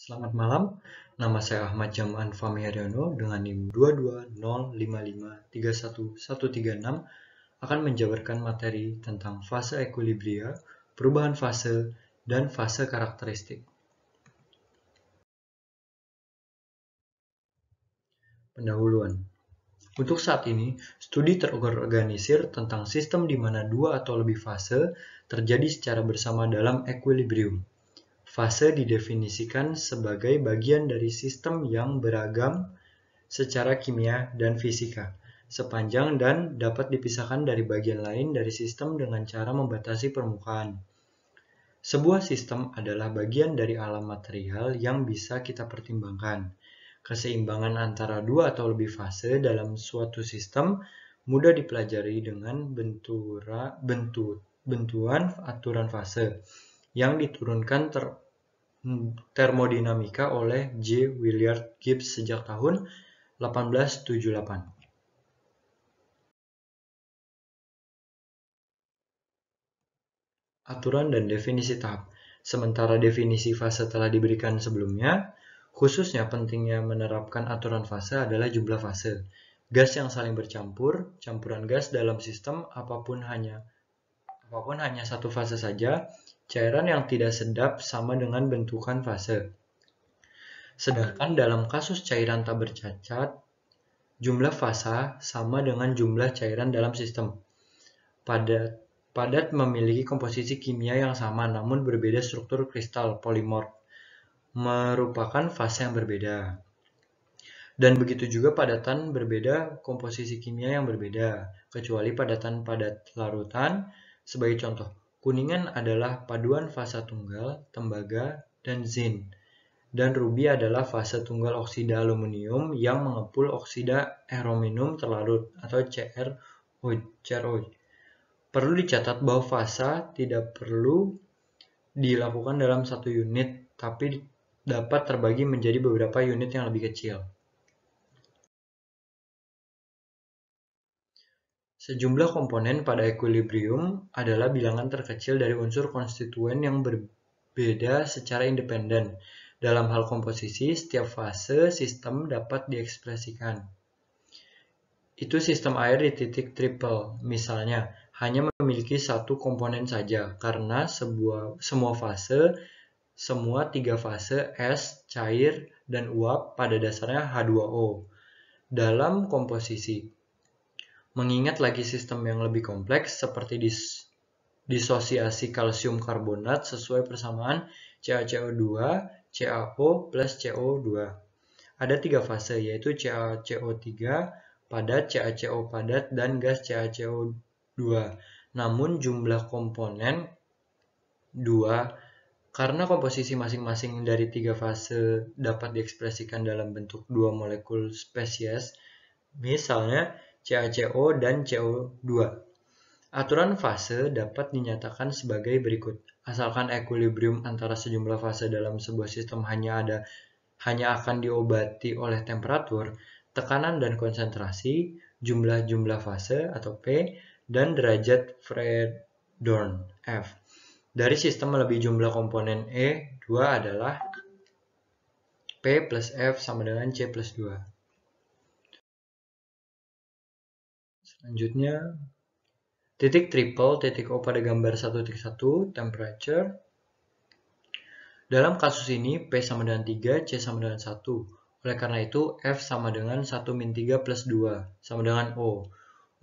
Selamat malam, nama saya Ahmad Jam'an Fahmi Haryono dengan NIM 22055311136 akan menjabarkan materi tentang fase equilibria, perubahan fase, dan fase karakteristik. Pendahuluan. Untuk saat ini, studi terorganisir tentang sistem di mana dua atau lebih fase terjadi secara bersama dalam equilibrium. Fase didefinisikan sebagai bagian dari sistem yang beragam secara kimia dan fisika, sepanjang dan dapat dipisahkan dari bagian lain dari sistem dengan cara membatasi permukaan. Sebuah sistem adalah bagian dari alam material yang bisa kita pertimbangkan. Keseimbangan antara dua atau lebih fase dalam suatu sistem mudah dipelajari dengan bentuan aturan fase yang diturunkan termodinamika oleh J. Willard Gibbs sejak tahun 1878. Aturan dan definisi tahap. Sementara definisi fase telah diberikan sebelumnya, khususnya pentingnya menerapkan aturan fase adalah jumlah fase. Gas yang saling bercampur, campuran gas dalam sistem apapun hanya satu fase saja, cairan yang tidak sedap sama dengan bentukan fase. Sedangkan dalam kasus cairan tak bercacat, jumlah fasa sama dengan jumlah cairan dalam sistem. Padat memiliki komposisi kimia yang sama namun berbeda struktur kristal polimorf, merupakan fase yang berbeda. Dan begitu juga padatan berbeda komposisi kimia yang berbeda, kecuali padatan padat larutan. Sebagai contoh, kuningan adalah paduan fasa tunggal, tembaga, dan zin. Dan rubi adalah fase tunggal oksida aluminium yang mengepul oksida aluminum terlarut atau CrO. Perlu dicatat bahwa fasa tidak perlu dilakukan dalam satu unit, tapi dapat terbagi menjadi beberapa unit yang lebih kecil. Sejumlah komponen pada equilibrium adalah bilangan terkecil dari unsur konstituen yang berbeda secara independen. Dalam hal komposisi, setiap fase sistem dapat diekspresikan. Itu sistem air di titik triple, misalnya, hanya memiliki satu komponen saja, karena semua tiga fase es, cair, dan uap pada dasarnya H2O dalam komposisi. Mengingat lagi sistem yang lebih kompleks seperti disosiasi kalsium karbonat sesuai persamaan CaCO2, CaO plus CO2. Ada tiga fase yaitu CaCO3 padat, CaCO padat, dan gas CaCO2. Namun jumlah komponen 2 karena komposisi masing-masing dari tiga fase dapat diekspresikan dalam bentuk dua molekul spesies, misalnya CaCO dan CO2. Aturan fase dapat dinyatakan sebagai berikut. Asalkan equilibrium antara sejumlah fase dalam sebuah sistem hanya akan diobati oleh temperatur, tekanan dan konsentrasi, jumlah fase atau P, dan derajat Freedom F. Dari sistem melebihi jumlah komponen E2 adalah P plus F sama dengan C plus 2. Selanjutnya, titik triple, titik O pada gambar 1.1, temperature. Dalam kasus ini, P sama dengan 3, C sama dengan 1. Oleh karena itu, F sama dengan 1 min 3 plus 2, sama dengan O.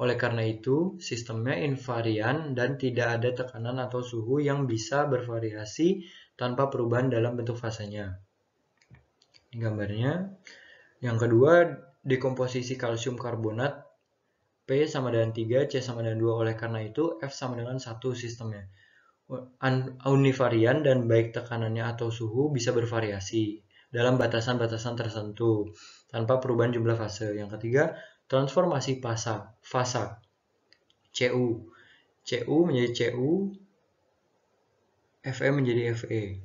Oleh karena itu, sistemnya invarian dan tidak ada tekanan atau suhu yang bisa bervariasi tanpa perubahan dalam bentuk fasenya. Ini gambarnya. Yang kedua, dekomposisi kalsium karbonat. P sama dengan 3, C sama dengan 2. Oleh karena itu, F sama dengan 1 sistemnya. Univarian dan baik tekanannya atau suhu bisa bervariasi dalam batasan-batasan tertentu tanpa perubahan jumlah fase. Yang ketiga, transformasi fasa CU menjadi CU, Fe menjadi Fe.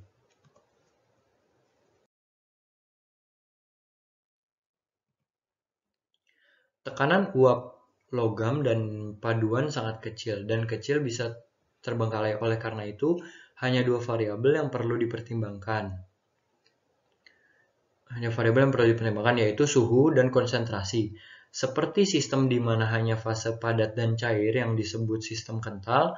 Tekanan uap logam dan paduan sangat kecil dan kecil bisa terbengkalai. Oleh karena itu, hanya dua variabel yang perlu dipertimbangkan. variabel yang perlu dipertimbangkan yaitu suhu dan konsentrasi. Seperti sistem di mana hanya fase padat dan cair yang disebut sistem kental,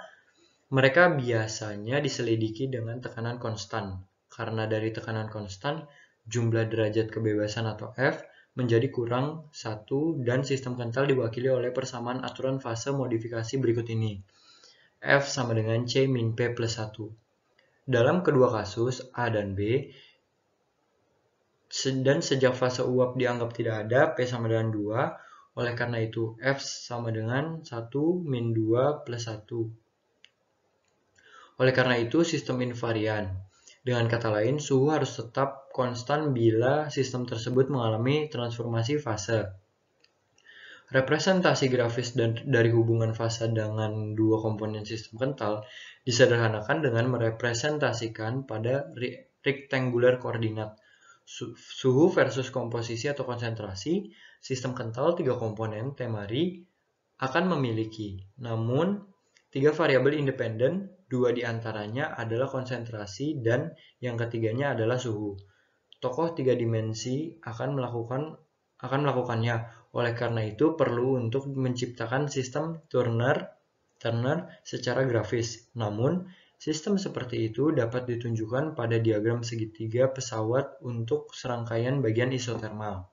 mereka biasanya diselidiki dengan tekanan konstan. Karena dari tekanan konstan, jumlah derajat kebebasan atau F menjadi kurang 1 dan sistem kental diwakili oleh persamaan aturan fase modifikasi berikut ini. F sama dengan C min P plus 1. Dalam kedua kasus, A dan B, dan sejak fase uap dianggap tidak ada, P sama dengan 2, oleh karena itu F sama dengan 1 min 2 plus 1. Oleh karena itu, sistem invarian. Dengan kata lain, suhu harus tetap konstan bila sistem tersebut mengalami transformasi fase. Representasi grafis dari hubungan fase dengan dua komponen sistem kental disederhanakan dengan merepresentasikan pada rectangular koordinat. Suhu versus komposisi atau konsentrasi sistem kental 3 komponen temari akan memiliki, namun 3 variabel independen, 2 diantaranya adalah konsentrasi dan yang ketiganya adalah suhu. Tokoh 3 dimensi akan melakukannya. Oleh karena itu perlu untuk menciptakan sistem Turner secara grafis. Namun, sistem seperti itu dapat ditunjukkan pada diagram segitiga pesawat untuk serangkaian bagian isotermal.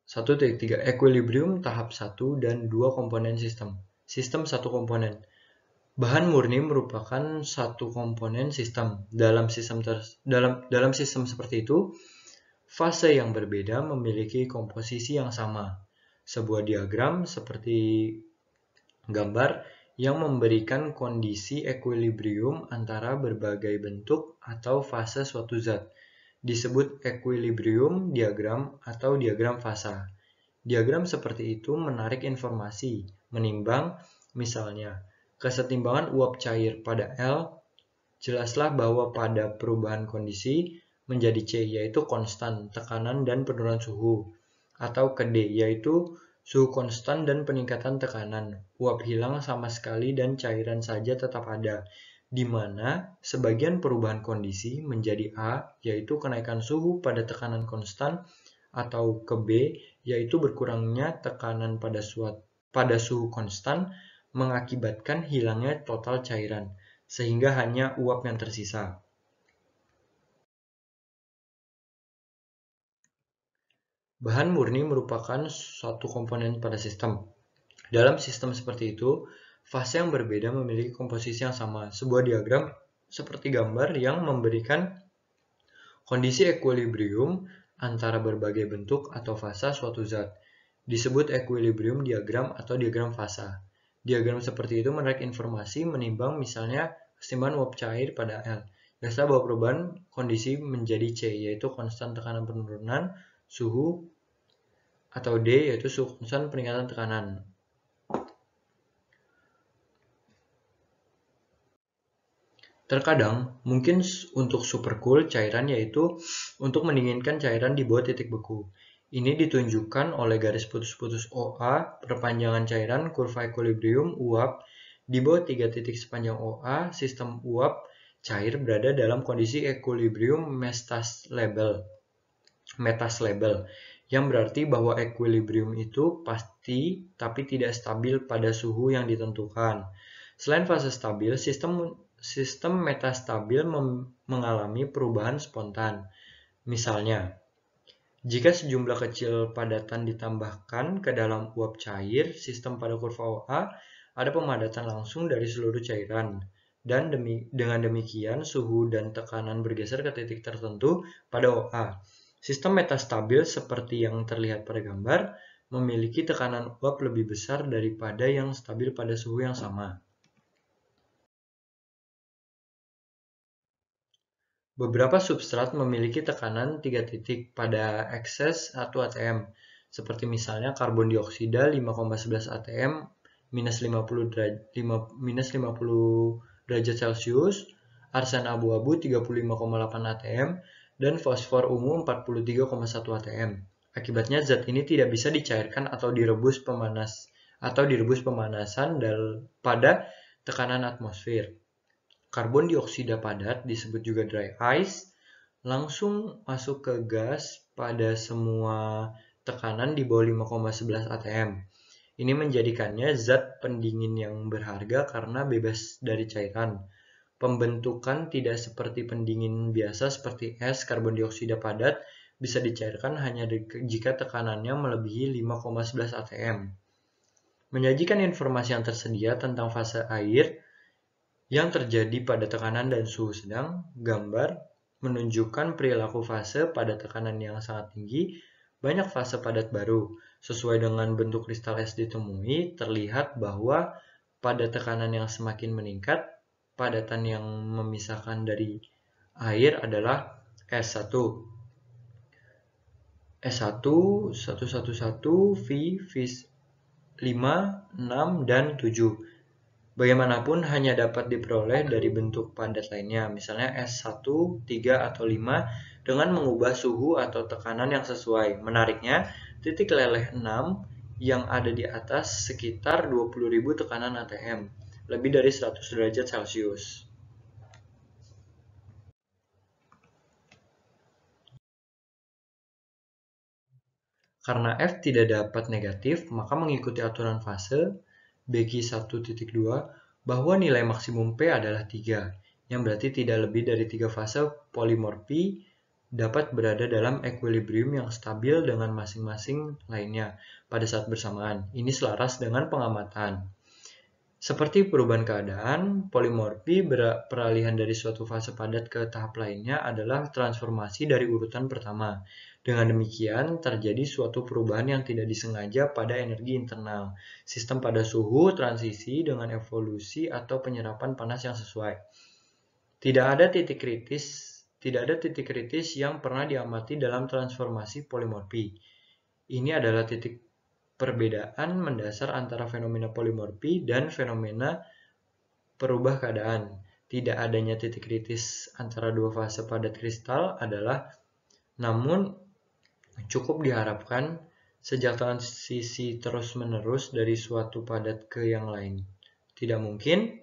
1.3 Equilibrium tahap 1 dan 2 komponen sistem. Sistem 1 komponen. Bahan murni merupakan satu komponen sistem. Dalam sistem seperti itu, fase yang berbeda memiliki komposisi yang sama. Sebuah diagram seperti gambar yang memberikan kondisi equilibrium antara berbagai bentuk atau fase suatu zat disebut equilibrium diagram atau diagram fasa. Diagram seperti itu menarik informasi, menimbang, misalnya, kesetimbangan uap cair pada L, jelaslah bahwa pada perubahan kondisi menjadi C, yaitu konstan, tekanan dan penurunan suhu, atau ke D, yaitu suhu konstan dan peningkatan tekanan, uap hilang sama sekali dan cairan saja tetap ada, di mana sebagian perubahan kondisi menjadi A, yaitu kenaikan suhu pada tekanan konstan, atau ke B, yaitu berkurangnya tekanan pada suhu konstan mengakibatkan hilangnya total cairan, sehingga hanya uap yang tersisa. Bahan murni merupakan suatu komponen pada sistem. Dalam sistem seperti itu, fase yang berbeda memiliki komposisi yang sama. Sebuah diagram seperti gambar yang memberikan kondisi equilibrium antara berbagai bentuk atau fasa suatu zat disebut equilibrium diagram atau diagram fasa. Diagram seperti itu menarik informasi menimbang misalnya kesetimbangan uap cair pada L. Jelaslah bahwa perubahan kondisi menjadi C, yaitu konstan tekanan penurunan suhu, atau D, yaitu suhu konstan peningkatan tekanan. Terkadang, mungkin untuk supercool cairan yaitu untuk mendinginkan cairan di bawah titik beku. Ini ditunjukkan oleh garis putus-putus OA, perpanjangan cairan, kurva equilibrium, uap. Di bawah 3 titik sepanjang OA, sistem uap cair berada dalam kondisi equilibrium metaslabel, yang berarti bahwa equilibrium itu pasti tapi tidak stabil pada suhu yang ditentukan. Selain fase stabil, sistem metastabil mengalami perubahan spontan. Misalnya, jika sejumlah kecil padatan ditambahkan ke dalam uap cair, sistem pada kurva OA ada pemadatan langsung dari seluruh cairan. Dan dengan demikian, suhu dan tekanan bergeser ke titik tertentu pada OA. Sistem metastabil seperti yang terlihat pada gambar memiliki tekanan uap lebih besar daripada yang stabil pada suhu yang sama. Beberapa substrat memiliki tekanan 3 titik pada ekses 1 atm, seperti misalnya karbon dioksida 5,11 atm minus 50 derajat Celcius, arsen abu-abu 35,8 atm, dan fosfor ungu 43,1 atm. Akibatnya zat ini tidak bisa dicairkan atau direbus pemanasan pada tekanan atmosfer. karbon dioksida padat disebut juga dry ice langsung masuk ke gas pada semua tekanan di bawah 5,11 atm. Ini menjadikannya zat pendingin yang berharga karena bebas dari cairan. Pembentukan tidak seperti pendingin biasa seperti es, karbon dioksida padat bisa dicairkan hanya jika tekanannya melebihi 5,11 atm. Menyajikan informasi yang tersedia tentang fase air yang terjadi pada tekanan dan suhu sedang, gambar menunjukkan perilaku fase pada tekanan yang sangat tinggi, banyak fase padat baru. Sesuai dengan bentuk kristal es ditemui, terlihat bahwa pada tekanan yang semakin meningkat, padatan yang memisahkan dari air adalah S1. S1, 111, V, V5, 6, dan 7. Bagaimanapun hanya dapat diperoleh dari bentuk padat lainnya, misalnya S1, 3, atau 5, dengan mengubah suhu atau tekanan yang sesuai. Menariknya, titik leleh 6 yang ada di atas sekitar 20.000 tekanan atm, lebih dari 100 derajat Celcius. Karena F tidak dapat negatif, maka mengikuti aturan fase Bq1.2 bahwa nilai maksimum P adalah 3, yang berarti tidak lebih dari 3 fase polimorfi dapat berada dalam equilibrium yang stabil dengan masing-masing lainnya pada saat bersamaan. Ini selaras dengan pengamatan. Seperti perubahan keadaan, polimorfi peralihan dari suatu fase padat ke tahap lainnya adalah transformasi dari urutan pertama. Dengan demikian, terjadi suatu perubahan yang tidak disengaja pada energi internal, sistem pada suhu, transisi dengan evolusi atau penyerapan panas yang sesuai. Tidak ada titik kritis yang pernah diamati dalam transformasi polimorfi. Ini adalah titik perbedaan mendasar antara fenomena polimorfi dan fenomena perubah keadaan. Tidak adanya titik kritis antara dua fase padat kristal adalah, namun cukup diharapkan sejak transisi terus-menerus dari suatu padat ke yang lain. Tidak mungkin.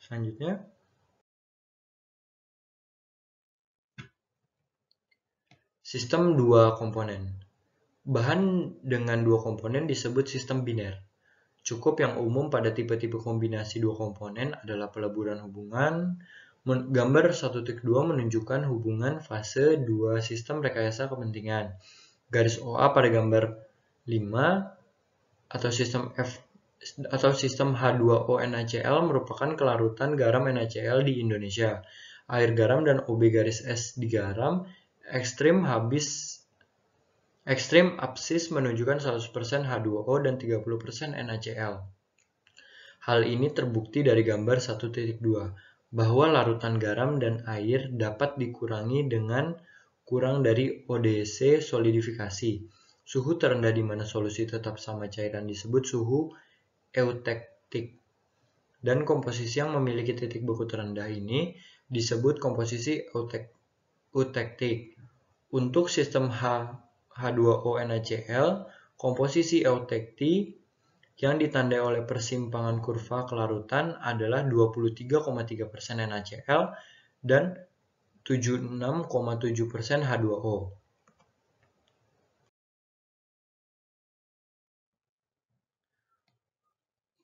Selanjutnya, sistem dua komponen. Bahan dengan dua komponen disebut sistem biner. Cukup yang umum pada tipe-tipe kombinasi dua komponen adalah peleburan hubungan. Gambar 1.2 menunjukkan hubungan fase dua sistem rekayasa kepentingan. Garis OA pada gambar 5 atau sistem H2O NaCl merupakan kelarutan garam NaCl di Indonesia. Air garam dan OB garis S di garam, ekstrim absis menunjukkan 100% H2O dan 30% NaCl. Hal ini terbukti dari gambar 1.2, bahwa larutan garam dan air dapat dikurangi dengan kurang dari ODC solidifikasi. Suhu terendah di mana solusi tetap sama cairan disebut suhu eutektik. Dan komposisi yang memiliki titik beku terendah ini disebut komposisi eutektik. Untuk sistem H2O NaCl, komposisi eutektik yang ditandai oleh persimpangan kurva kelarutan adalah 23,3% NaCl dan 76,7% H2O.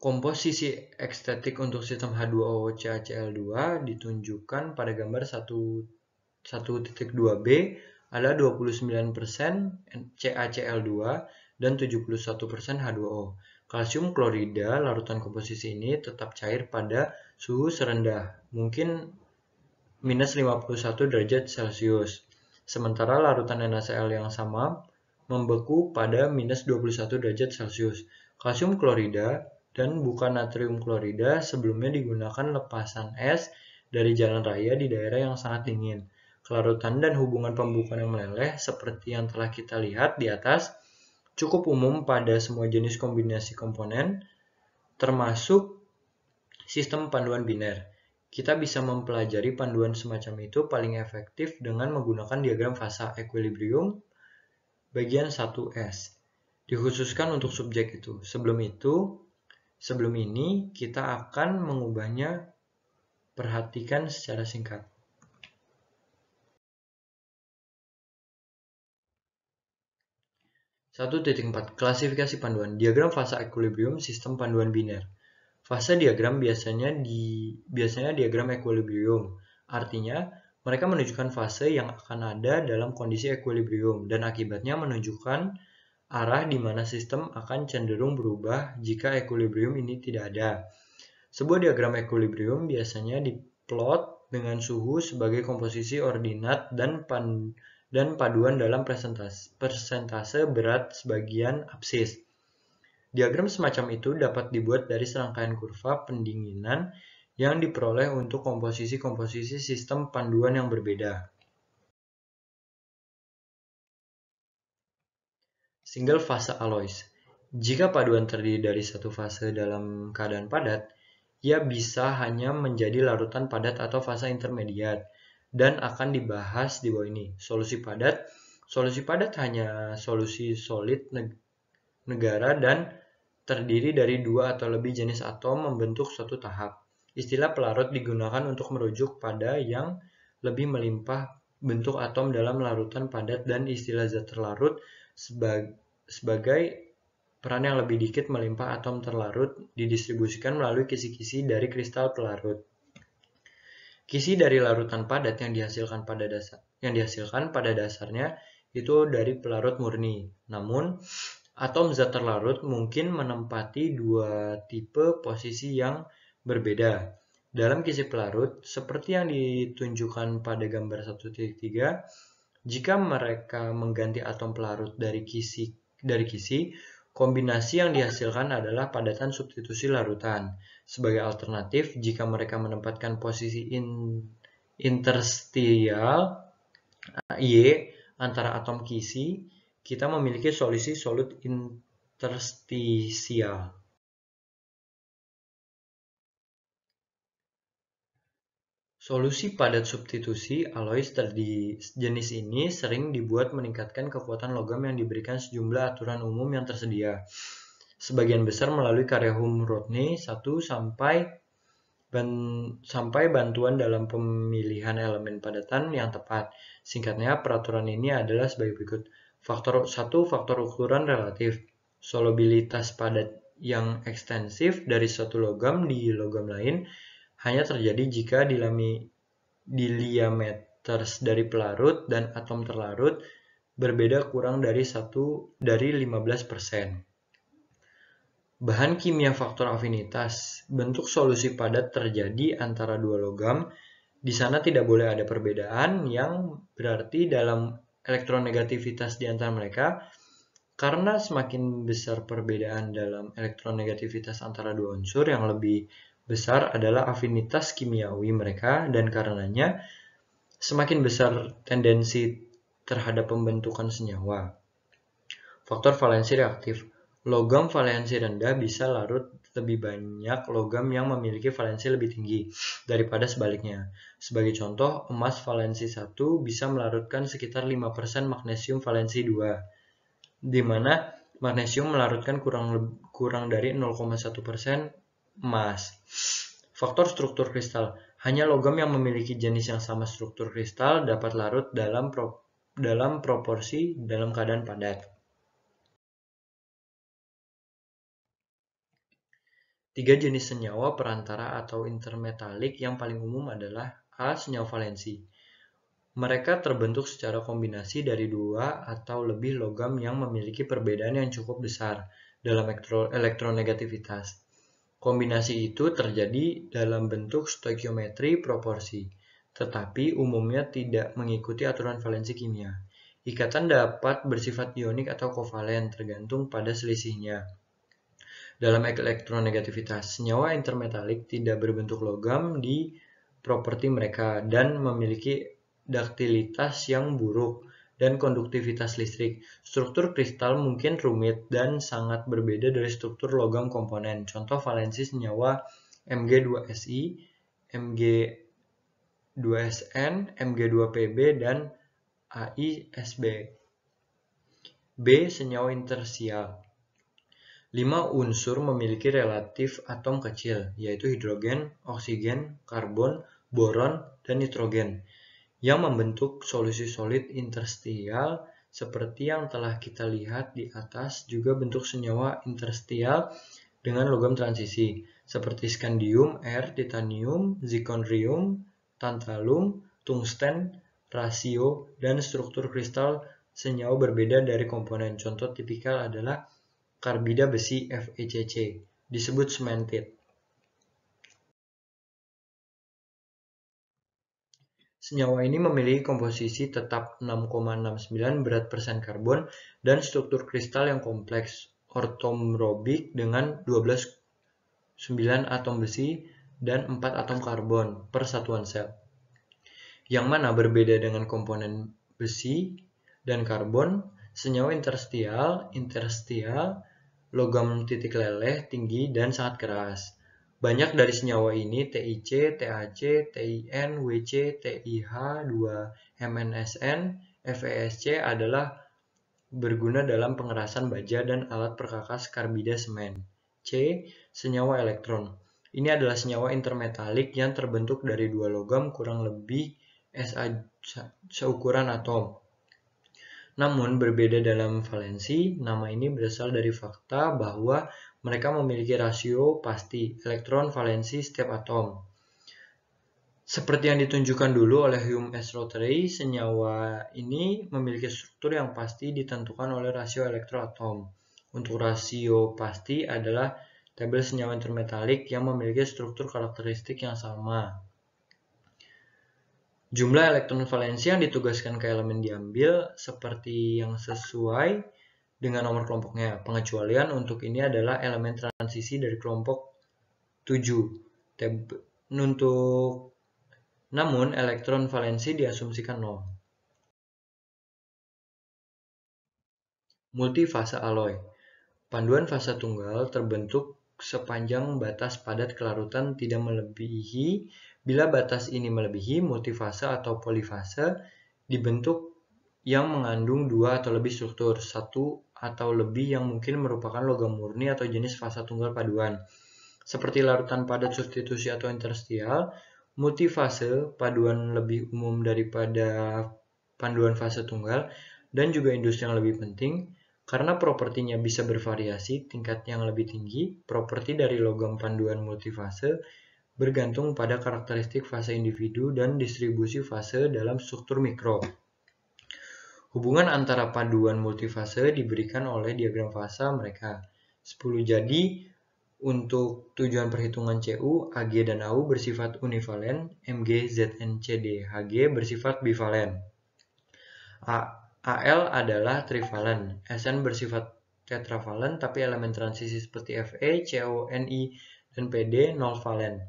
Komposisi ekstetik untuk sistem H2O CaCl2 ditunjukkan pada gambar 1.2b adalah 29% CaCl2 dan 71% H2O. Kalsium klorida, larutan komposisi ini tetap cair pada suhu serendah, mungkin minus 51 derajat Celcius. Sementara larutan NaCl yang sama membeku pada minus 21 derajat Celcius. Kalsium klorida dan bukan natrium klorida sebelumnya digunakan lepasan es dari jalan raya di daerah yang sangat dingin. Kelarutan dan hubungan pembukaan yang meleleh seperti yang telah kita lihat di atas cukup umum pada semua jenis kombinasi komponen, termasuk sistem panduan biner. Kita bisa mempelajari panduan semacam itu paling efektif dengan menggunakan diagram fasa equilibrium bagian 1S. Dikhususkan untuk subjek itu. Sebelum ini kita akan mengubahnya perhatikan secara singkat. Satu titik 4. Klasifikasi panduan. Diagram fase equilibrium sistem panduan biner. Fase diagram biasanya diagram equilibrium. Artinya, mereka menunjukkan fase yang akan ada dalam kondisi equilibrium dan akibatnya menunjukkan arah di mana sistem akan cenderung berubah jika equilibrium ini tidak ada. Sebuah diagram equilibrium biasanya diplot dengan suhu sebagai komposisi ordinat dan paduan dalam persentase berat sebagian absis. Diagram semacam itu dapat dibuat dari serangkaian kurva pendinginan yang diperoleh untuk komposisi-komposisi sistem panduan yang berbeda. Single fase alloys. Jika paduan terdiri dari satu fase dalam keadaan padat, ia bisa hanya menjadi larutan padat atau fase intermediat, dan akan dibahas di bawah ini. Solusi padat. Solusi padat hanya solusi solid negara dan terdiri dari dua atau lebih jenis atom membentuk suatu tahap. Istilah pelarut digunakan untuk merujuk pada yang lebih melimpah bentuk atom dalam larutan padat dan istilah zat terlarut sebagai peran yang lebih dikit melimpah atom terlarut didistribusikan melalui kisi-kisi dari kristal pelarut. Kisi dari larutan padat yang dihasilkan pada dasarnya itu dari pelarut murni. Namun, atom zat terlarut mungkin menempati dua tipe posisi yang berbeda. Dalam kisi pelarut, seperti yang ditunjukkan pada gambar 1.3, jika mereka mengganti atom pelarut dari kisi, kombinasi yang dihasilkan adalah padatan substitusi larutan. Sebagai alternatif, jika mereka menempatkan posisi interstial Y antara atom kisi, kita memiliki solusi solid interstisial. Solusi padat substitusi alloys jenis ini sering dibuat meningkatkan kekuatan logam yang diberikan sejumlah aturan umum yang tersedia. Sebagian besar melalui karya Hume-Rodney 1 sampai bantuan dalam pemilihan elemen padatan yang tepat. Singkatnya, peraturan ini adalah sebagai berikut. Faktor ukuran relatif. Solubilitas padat yang ekstensif dari suatu logam di logam lain hanya terjadi jika diameter dari pelarut dan atom terlarut berbeda kurang dari 15%. Bahan kimia faktor afinitas. Bentuk solusi padat terjadi antara dua logam. Di sana tidak boleh ada perbedaan yang berarti dalam elektronegativitas di antara mereka. Karena semakin besar perbedaan dalam elektronegativitas antara dua unsur, yang lebih besar adalah afinitas kimiawi mereka, dan karenanya semakin besar tendensi terhadap pembentukan senyawa. Faktor valensi reaktif. Logam valensi rendah bisa larut lebih banyak logam yang memiliki valensi lebih tinggi daripada sebaliknya. Sebagai contoh, emas valensi 1 bisa melarutkan sekitar 5% magnesium valensi 2. Di mana magnesium melarutkan kurang dari 0,1% emas. Faktor struktur kristal. Hanya logam yang memiliki jenis yang sama struktur kristal dapat larut dalam proporsi dalam keadaan padat. 3 jenis senyawa perantara atau intermetalik yang paling umum adalah A. Senyawa valensi. Mereka terbentuk secara kombinasi dari dua atau lebih logam yang memiliki perbedaan yang cukup besar dalam elektronegativitas. Kombinasi itu terjadi dalam bentuk stoikiometri proporsi, tetapi umumnya tidak mengikuti aturan valensi kimia. Ikatan dapat bersifat ionik atau kovalen tergantung pada selisihnya. Dalam elektronegativitas, senyawa intermetalik tidak berbentuk logam di properti mereka dan memiliki daktilitas yang buruk dan konduktivitas listrik. Struktur kristal mungkin rumit dan sangat berbeda dari struktur logam komponen. Contoh valensi senyawa Mg2Si, Mg2Sn, Mg2Pb, dan AiSb. B. Senyawa intersial. 5 unsur memiliki relatif atom kecil, yaitu hidrogen, oksigen, karbon, boron, dan nitrogen, yang membentuk solusi solid interstial seperti yang telah kita lihat di atas. Juga bentuk senyawa interstial dengan logam transisi, seperti scandium, titanium, zirconium, tantalum, tungsten, rasio, dan struktur kristal senyawa berbeda dari komponen. Contoh tipikal adalah karbida besi FeCC, disebut cemented. Senyawa ini memiliki komposisi tetap 6,69 berat persen karbon dan struktur kristal yang kompleks, ortorobik dengan 12,9 atom besi dan 4 atom karbon per satuan sel. Yang mana berbeda dengan komponen besi dan karbon, senyawa interstial logam titik leleh tinggi dan sangat keras. Banyak dari senyawa ini, TiC, TaC, TiN, Wc, TiH, 2MnSn, FeSc adalah berguna dalam pengerasan baja dan alat perkakas karbida semen. C. Senyawa elektron. Ini adalah senyawa intermetalik yang terbentuk dari dua logam kurang lebih SA seukuran atom. Namun berbeda dalam valensi. Nama ini berasal dari fakta bahwa mereka memiliki rasio pasti elektron valensi setiap atom. Seperti yang ditunjukkan dulu oleh Hume S. Rothery, senyawa ini memiliki struktur yang pasti ditentukan oleh rasio elektron atom. Untuk rasio pasti adalah tabel senyawa intermetalik yang memiliki struktur karakteristik yang sama. Jumlah elektron valensi yang ditugaskan ke elemen diambil seperti yang sesuai dengan nomor kelompoknya. Pengecualian untuk ini adalah elemen transisi dari kelompok 7. Namun, elektron valensi diasumsikan 0. Multifase alloy. Panduan fase tunggal terbentuk sepanjang batas padat kelarutan tidak melebihi. Bila batas ini melebihi, multifase atau polifase dibentuk yang mengandung dua atau lebih struktur, satu atau lebih yang mungkin merupakan logam murni atau jenis fase tunggal paduan. Seperti larutan padat substitusi atau interstial, multifase paduan lebih umum daripada panduan fase tunggal dan juga industri yang lebih penting. Karena propertinya bisa bervariasi tingkat yang lebih tinggi, properti dari logam panduan multifase bergantung pada karakteristik fase individu dan distribusi fase dalam struktur mikro. Hubungan antara paduan multifase diberikan oleh diagram fase mereka. 10 jadi, untuk tujuan perhitungan Cu, Ag dan Au bersifat univalen, Mg, Zn, Cd, Hg bersifat bivalen. Al adalah trivalen, Sn bersifat tetravalen, tapi elemen transisi seperti Fe, Co, Ni, dan Pd nol valen.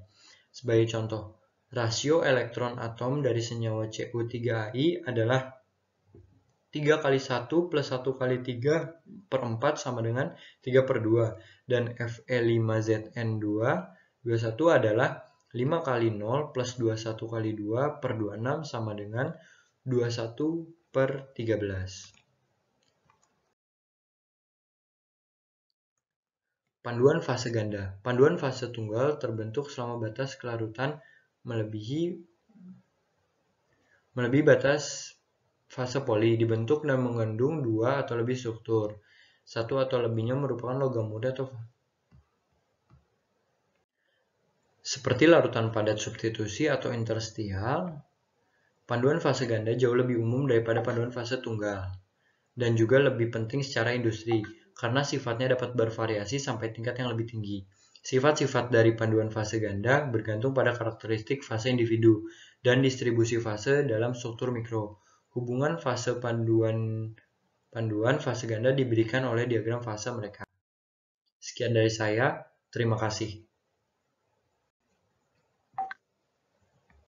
Sebagai contoh, rasio elektron atom dari senyawa Cu3Ai adalah 3 kali 1 plus 1 kali 3 per 4 sama dengan 3 per 2. Dan Fe5Zn2 21 adalah 5 kali 0 plus 21 kali 2 per 26 sama dengan 21 per 13. Panduan fase ganda. Panduan fase tunggal terbentuk selama batas kelarutan melebihi batas fase poli, dibentuk dan mengandung dua atau lebih struktur. Satu atau lebihnya merupakan logam muda atau seperti larutan padat substitusi atau interstial. Panduan fase ganda jauh lebih umum daripada panduan fase tunggal dan juga lebih penting secara industri karena sifatnya dapat bervariasi sampai tingkat yang lebih tinggi. Sifat-sifat dari panduan fase ganda bergantung pada karakteristik fase individu dan distribusi fase dalam struktur mikro. Hubungan fase panduan fase ganda diberikan oleh diagram fase mereka. Sekian dari saya, terima kasih.